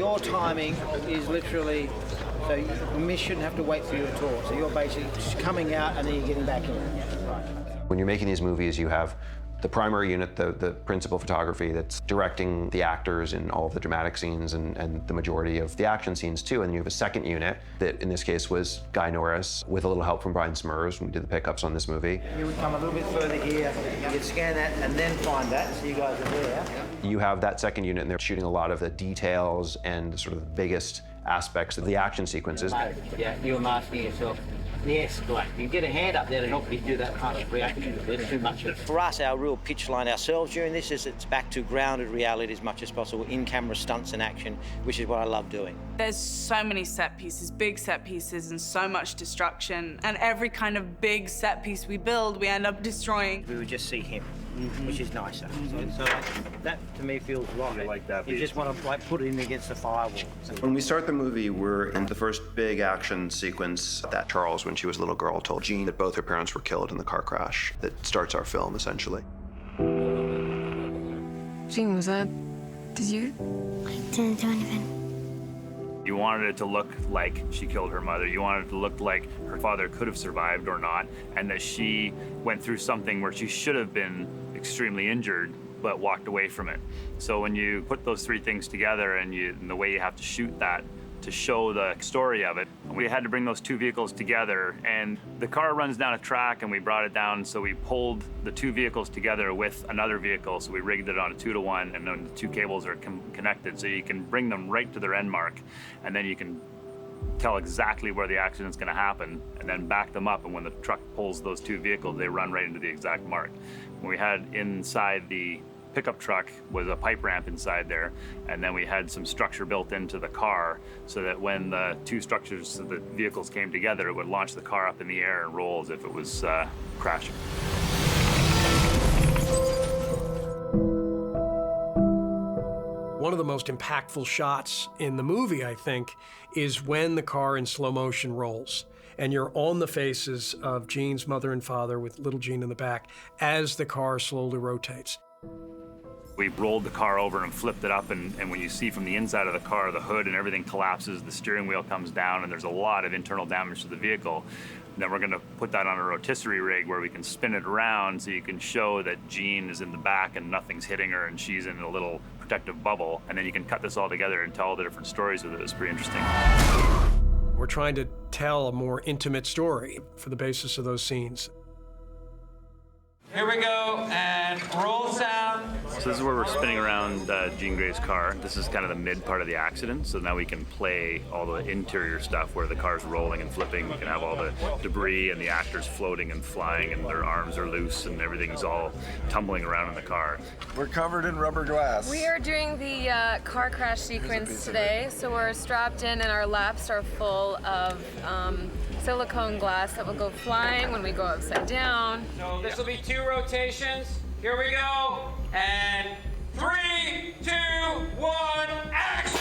your timing is literally, so the mist shouldn't have to wait for you at all. So you're basically just coming out and then you're getting back in. Right. When you're making these movies, you have the primary unit, the principal photography that's directing the actors in all of the dramatic scenes and the majority of the action scenes too. And you have a second unit that in this case was Guy Norris with a little help from Brian Smurs when we did the pickups on this movie. You would come a little bit further here, you'd scan that and then find that, so you guys are there. You have that second unit and they're shooting a lot of the details and sort of the biggest aspects of the action sequences. Yeah, you're masking yourself. Yes, great. You get a hand up there to help you do that kind of reaction. There's too much. For us, our real pitch line ourselves during this is it's back to grounded reality as much as possible, in-camera stunts and action, which is what I love doing. There's so many set pieces, big set pieces, and so much destruction. And every kind of big set piece we build, we end up destroying. We would just see him, which is nicer. So that to me feels right. I like that. You just want to put it in against the firewall. When we start the movie, we're in the first big action sequence that Charles, when she was a little girl, told Jean that both her parents were killed in the car crash that starts our film, essentially. Jean, did you? I didn't do anything. You wanted it to look like she killed her mother. You wanted it to look like her father could have survived or not, and that she went through something where she should have been extremely injured, but walked away from it. So when you put those three things together and the way you have to shoot that to show the story of it, we had to bring those two vehicles together. And the car runs down a track and we brought it down, so we pulled the two vehicles together with another vehicle. So we rigged it on a 2-to-1, and then the two cables are connected, so you can bring them right to their end mark, and then you can tell exactly where the accident's gonna happen, and then back them up, and when the truck pulls those two vehicles, they run right into the exact mark. When we had inside the pickup truck was a pipe ramp inside there, and then we had some structure built into the car so that when the two structures of the vehicles came together, it would launch the car up in the air and roll as if it was crashing. One of the most impactful shots in the movie, I think, is when the car in slow motion rolls and you're on the faces of Jean's mother and father with little Jean in the back as the car slowly rotates. We rolled the car over and flipped it up, and when you see from the inside of the car, the hood and everything collapses, the steering wheel comes down, and there's a lot of internal damage to the vehicle. Then we're gonna put that on a rotisserie rig where we can spin it around so you can show that Jean is in the back and nothing's hitting her and she's in a little protective bubble. And then you can cut this all together and tell all the different stories with it. It's pretty interesting. We're trying to tell a more intimate story for the basis of those scenes. Here we go, and roll sound. So this is where we're spinning around Jean Grey's car. This is kind of the mid part of the accident, so now we can play all the interior stuff where the car's rolling and flipping. We can have all the debris and the actors floating and flying, and their arms are loose and everything's all tumbling around in the car. We're covered in rubber glass. We are doing the car crash sequence today, so we're strapped in and our laps are full of silicone glass that will go flying when we go upside down. So this will be 2 rotations. Here we go. And 3, 2, 1, action!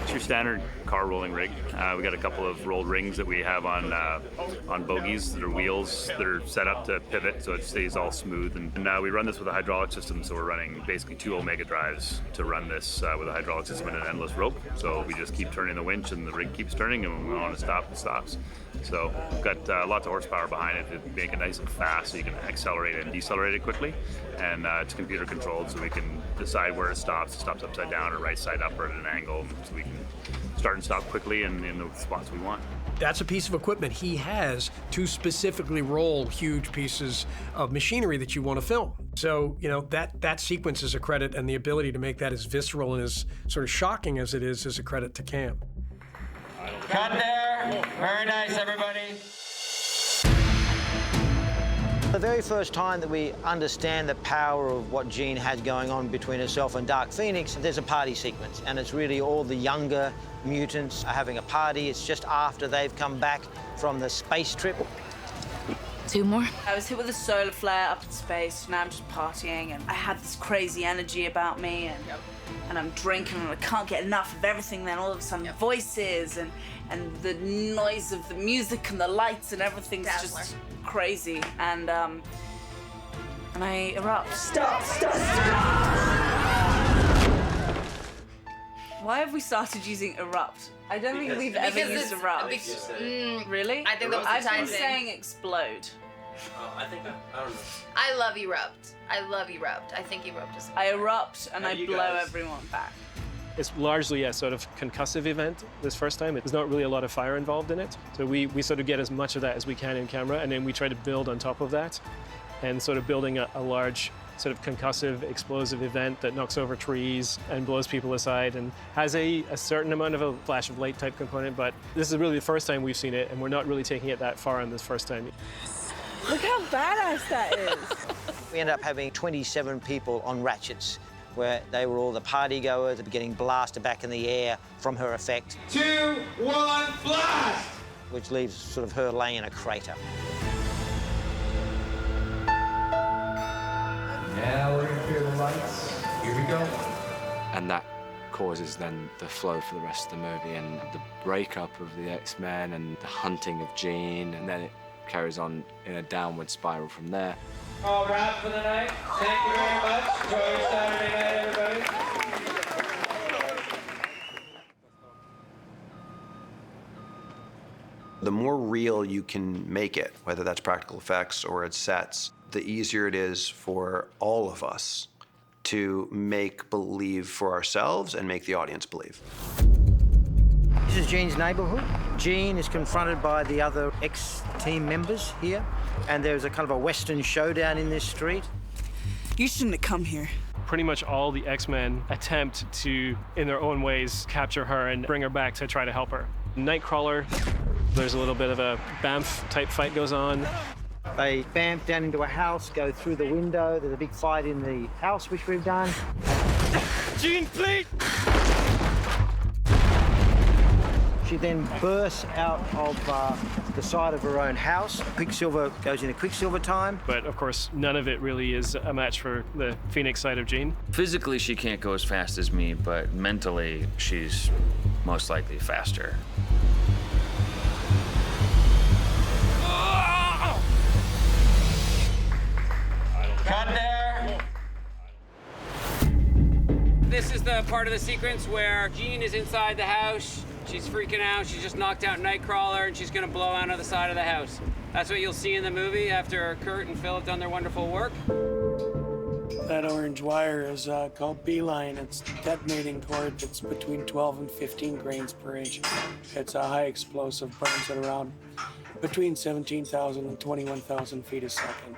It's your standard car rolling rig. We got a couple of rolled rings that we have on bogies that are wheels that are set up to pivot so it stays all smooth. And we run this with a hydraulic system, so we're running basically 2 Omega drives to run this with a hydraulic system and an endless rope. So we just keep turning the winch and the rig keeps turning, and when we want to stop, it stops. So we've got lots of horsepower behind it to make it nice and fast so you can accelerate it and decelerate it quickly. And it's computer controlled, so we can decide where it stops. It stops upside down or right side up or at an angle, so we can start and stop quickly and in the spots we want. That's a piece of equipment he has to specifically roll huge pieces of machinery that you want to film. So, you know, that sequence is a credit, and the ability to make that as visceral and as sort of shocking as it is a credit to Cam. Cut there. Very nice, everybody. The very first time that we understand the power of what Jean had going on between herself and Dark Phoenix, there's a party sequence, and it's really all the younger mutants are having a party. It's just after they've come back from the space trip. 2 more. I was hit with a solar flare up in space, and now I'm just partying, and I had this crazy energy about me, and I'm drinking, and I can't get enough of everything. Then all of a sudden, voices and the noise of the music and the lights and everything's just crazy, and I erupt. Stop! Why have we started using erupt? I don't think we've ever used erupt. Really? I think that was the I've time been thing. saying explode. I don't know. I love erupt. I love erupt. I think erupt is. I erupt and Now I you blow guys- everyone back. It's largely a sort of concussive event this first time. There's not really a lot of fire involved in it. So we sort of get as much of that as we can in camera, and then we try to build on top of that, and sort of building a large sort of concussive, explosive event that knocks over trees and blows people aside and has a certain amount of a flash of light type component, but this is really the first time we've seen it, and we're not really taking it that far on this first time. Look how badass that is. We ended up having 27 people on ratchets, where they were all the party goers that were getting blasted back in the air from her effect. 2, 1, blast! Which leaves sort of her laying in a crater. Now we're gonna hear the lights. Here we go. And that causes then the flow for the rest of the movie and the breakup of the X-Men and the hunting of Jean, and then it carries on in a downward spiral from there. All wrap for the night. Thank you very much. Enjoy your Saturday night, everybody. The more real you can make it, whether that's practical effects or it's sets, the easier it is for all of us to make believe for ourselves and make the audience believe. This is Jean's neighborhood. Jean is confronted by the other ex-team members here, and there's a kind of a Western showdown in this street. You shouldn't have come here. Pretty much all the X-Men attempt to, in their own ways, capture her and bring her back to try to help her. Nightcrawler, there's a little bit of a Bamf type fight goes on. They bamf down into a house, go through the window. There's a big fight in the house, which we've done. Jean, please! She then bursts out of the side of her own house. Quicksilver goes into Quicksilver time. But of course, none of it really is a match for the Phoenix side of Jean. Physically, she can't go as fast as me, but mentally, she's most likely faster. Cut there. This is the part of the sequence where Jean is inside the house. She's freaking out. She's just knocked out Nightcrawler, and she's gonna blow out of the side of the house. That's what you'll see in the movie after Kurt and Phil have done their wonderful work. That orange wire is called beeline. It's detonating cord that's between 12 and 15 grains per inch. It's a high explosive, burns at around between 17,000 and 21,000 feet a second.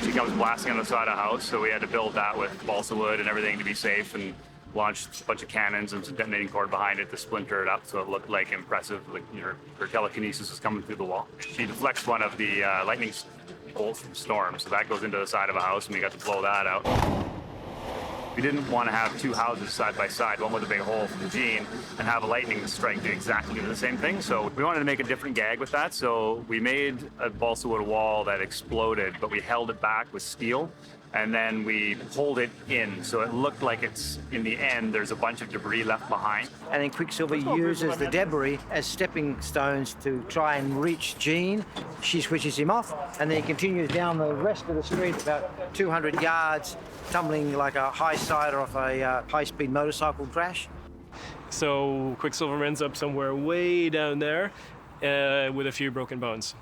She comes blasting on the side of the house, so we had to build that with balsa wood and everything to be safe, and launched a bunch of cannons and some detonating cord behind it to splinter it up so it looked like impressive, like her telekinesis was coming through the wall. She deflects one of the lightning bolts from Storm, so that goes into the side of a house, and we got to blow that out. We didn't want to have two houses side by side, one with a big hole for the Jean, and have a lightning strike do exactly the same thing. So we wanted to make a different gag with that. So we made a balsa wood wall that exploded, but we held it back with steel, and then we pulled it in. So it looked like it's, in the end, there's a bunch of debris left behind. And then Quicksilver uses the debris as stepping stones to try and reach Jean. She switches him off, and then he continues down the rest of the street about 200 yards, tumbling like a high sider off a high-speed motorcycle crash. So Quicksilver ends up somewhere way down there with a few broken bones.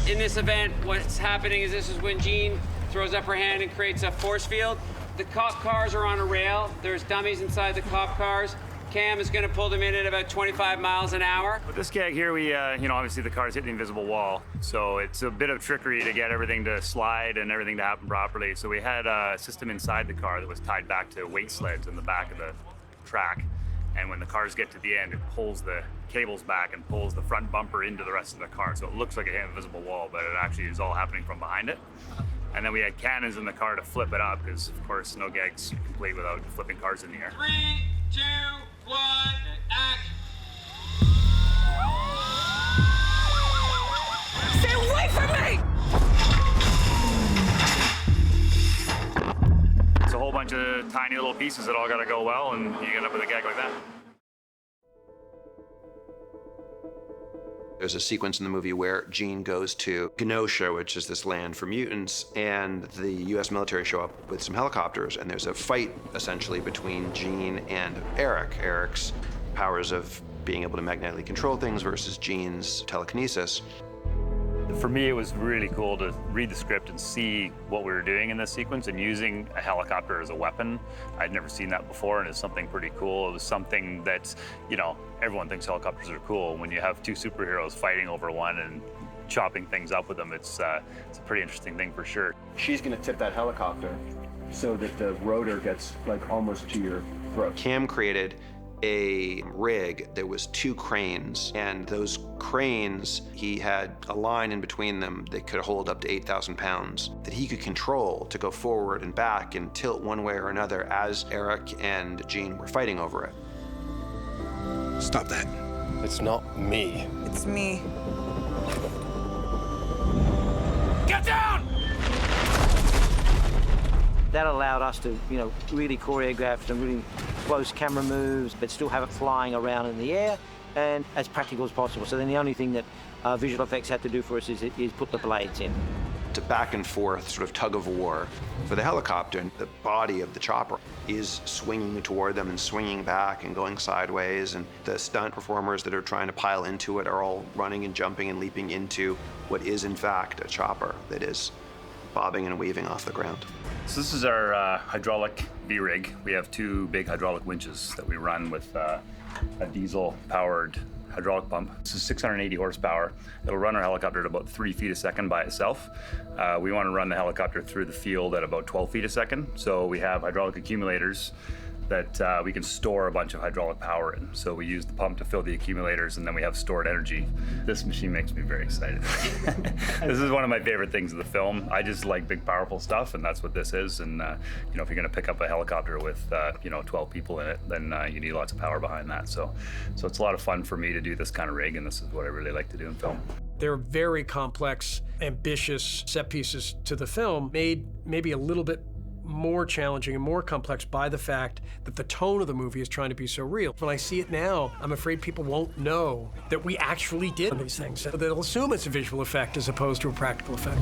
In this event, what's happening is this is when Jean throws up her hand and creates a force field. The cop cars are on a rail. There's dummies inside the cop cars. Cam is going to pull them in at about 25 miles an hour. With this gag here, we, obviously the cars hit the invisible wall. So it's a bit of trickery to get everything to slide and everything to happen properly. So we had a system inside the car that was tied back to weight sleds in the back of the track. And when the cars get to the end, it pulls the cables back and pulls the front bumper into the rest of the car. So it looks like an invisible wall, but it actually is all happening from behind it. And then we had cannons in the car to flip it up, because of course no gag's complete without flipping cars in the air. 3, 2, 1, act. Stay away from me! a whole bunch of tiny little pieces that all got to go well, and you get up with a gag like that. There's a sequence in the movie where Gene goes to Genosha, which is this land for mutants, and the US military show up with some helicopters, and there's a fight, essentially, between Gene and Eric. Eric's powers of being able to magnetically control things versus Gene's telekinesis. For me, it was really cool to read the script and see what we were doing in this sequence and using a helicopter as a weapon. I'd never seen that before, and it's something pretty cool. It was something that, you know, everyone thinks helicopters are cool. When you have two superheroes fighting over one and chopping things up with them, it's a pretty interesting thing for sure. She's gonna tip that helicopter so that the rotor gets like almost to your throat. Cam created a rig. There was 2 cranes, and those cranes, he had a line in between them that could hold up to 8,000 pounds that he could control to go forward and back and tilt one way or another as Eric and Gene were fighting over it. Stop that. It's not me. It's me. Get down! That allowed us to, you know, really choreograph some really close camera moves, but still have it flying around in the air and as practical as possible. So then the only thing that visual effects had to do for us is put the blades in. It's a back and forth sort of tug of war for the helicopter, and the body of the chopper is swinging toward them and swinging back and going sideways, and the stunt performers that are trying to pile into it are all running and jumping and leaping into what is in fact a chopper that is bobbing and weaving off the ground. So this is our hydraulic V-rig. We have 2 big hydraulic winches that we run with a diesel-powered hydraulic pump. This is 680 horsepower. It'll run our helicopter at about 3 feet a second by itself. We want to run the helicopter through the field at about 12 feet a second. So we have hydraulic accumulators that we can store a bunch of hydraulic power in. So we use the pump to fill the accumulators, and then we have stored energy. This machine makes me very excited. This is one of my favorite things of the film. I just like big, powerful stuff, and that's what this is. And you know, if you're gonna pick up a helicopter with you know, 12 people in it, then you need lots of power behind that. So it's a lot of fun for me to do this kind of rig, and this is what I really like to do in film. There are very complex, ambitious set pieces to the film, made maybe a little bit more challenging and more complex by the fact that the tone of the movie is trying to be so real. When I see it now, I'm afraid people won't know that we actually did these things. They'll assume it's a visual effect as opposed to a practical effect.